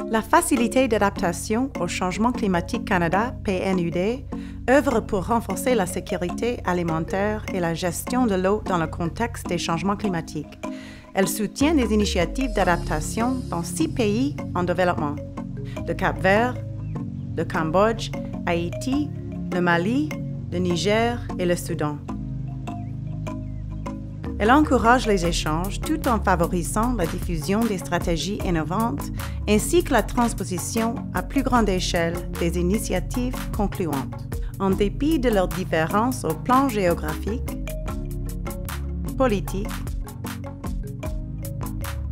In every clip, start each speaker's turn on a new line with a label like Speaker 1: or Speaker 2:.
Speaker 1: La Facilité d'adaptation au changement climatique Canada, PNUD, œuvre pour renforcer la sécurité alimentaire et la gestion de l'eau dans le contexte des changements climatiques. Elle soutient des initiatives d'adaptation dans 6 pays en développement: le Cap-Vert, le Cambodge, Haïti, le Mali, le Niger et le Soudan. Elle encourage les échanges tout en favorisant la diffusion des stratégies innovantes ainsi que la transposition à plus grande échelle des initiatives concluantes. En dépit de leurs différences au plan géographique, politique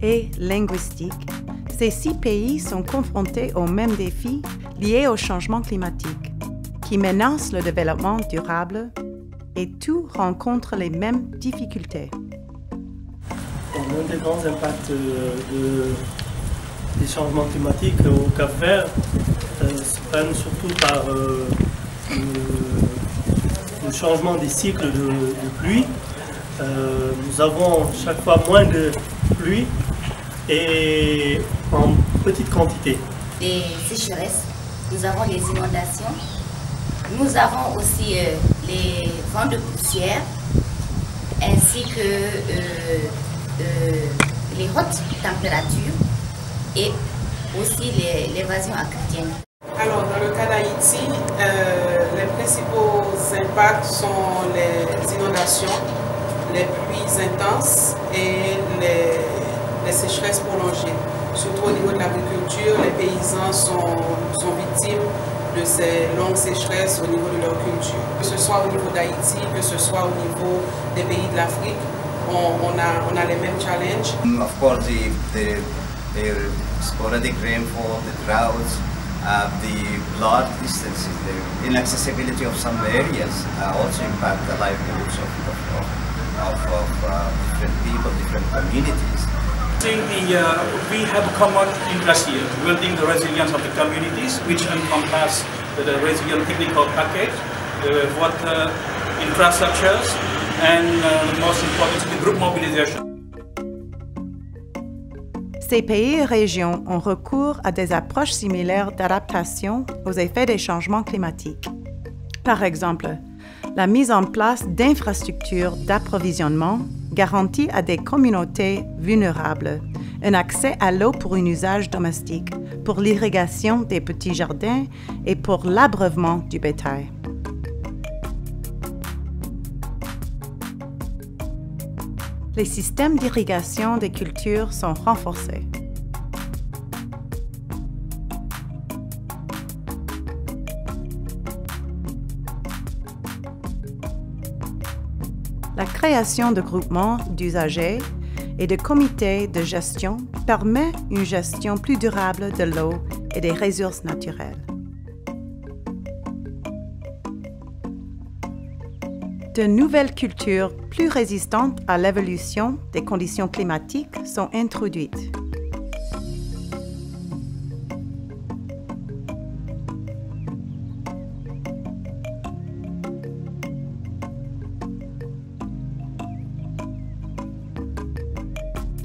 Speaker 1: et linguistique, ces 6 pays sont confrontés aux mêmes défis liés au changement climatique, qui menacent le développement durable et tous rencontrent les mêmes difficultés.
Speaker 2: L'un des grands impacts des changements climatiques au Cap-Vert se prennent surtout par le changement des cycles de pluie. Nous avons chaque fois moins de pluie et en petite quantité.
Speaker 3: Des sécheresses, nous avons les inondations, nous avons aussi les vents de poussière ainsi que les hautes températures et aussi l'évasion aquatienne.
Speaker 4: Alors, dans le cas d'Haïti, les principaux impacts sont les inondations, les pluies intenses et les sécheresses prolongées. Surtout au niveau de l'agriculture, les paysans sont victimes de ces longues sécheresses au niveau de leur culture. Que ce soit au niveau d'Haïti, que ce soit au niveau des pays de l'Afrique, on a les mêmes challenges.
Speaker 5: Of course, the sporadic rainfall, the droughts, the large distances, the inaccessibility of some areas also impact the livelihoods of different people, different communities.
Speaker 6: We have common interest here, building the resilience of the communities, which encompass the resilient technical package, water infrastructures, and most importantly, group mobilization.
Speaker 1: Ces pays et régions ont recours à des approches similaires d'adaptation aux effets des changements climatiques. Par exemple, la mise en place d'infrastructures d'approvisionnement garantit à des communautés vulnérables un accès à l'eau pour un usage domestique, pour l'irrigation des petits jardins et pour l'abreuvement du bétail. Les systèmes d'irrigation des cultures sont renforcés. La création de groupements d'usagers et de comités de gestion permet une gestion plus durable de l'eau et des ressources naturelles. De nouvelles cultures plus résistantes à l'évolution des conditions climatiques sont introduites.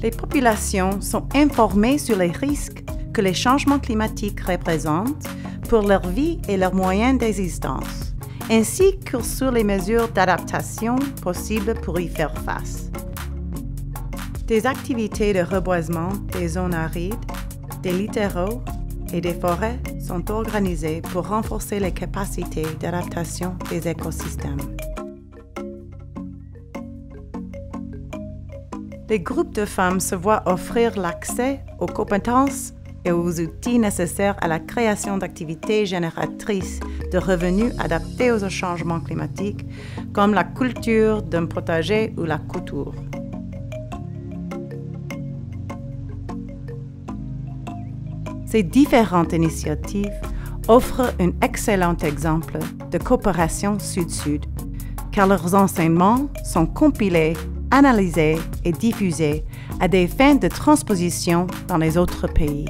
Speaker 1: Les populations sont informées sur les risques que les changements climatiques représentent pour leur vie et leurs moyens d'existence, ainsi que sur les mesures d'adaptation possibles pour y faire face. Des activités de reboisement des zones arides, des littoraux et des forêts sont organisées pour renforcer les capacités d'adaptation des écosystèmes. Les groupes de femmes se voient offrir l'accès aux compétences et aux outils nécessaires à la création d'activités génératrices de revenus adaptés aux changements climatiques, comme la culture d'un potager ou la couture. Ces différentes initiatives offrent un excellent exemple de coopération sud-sud, car leurs enseignements sont compilés, analysés et diffusés à des fins de transposition dans les autres pays.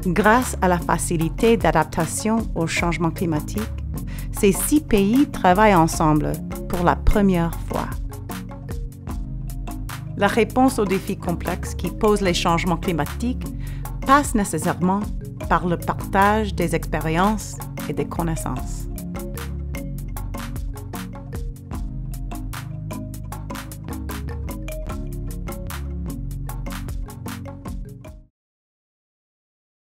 Speaker 1: Grâce à la facilité d'adaptation au changement climatique, ces 6 pays travaillent ensemble pour la première fois. La réponse aux défis complexes qui posent les changements climatiques passe nécessairement par le partage des expériences et des connaissances.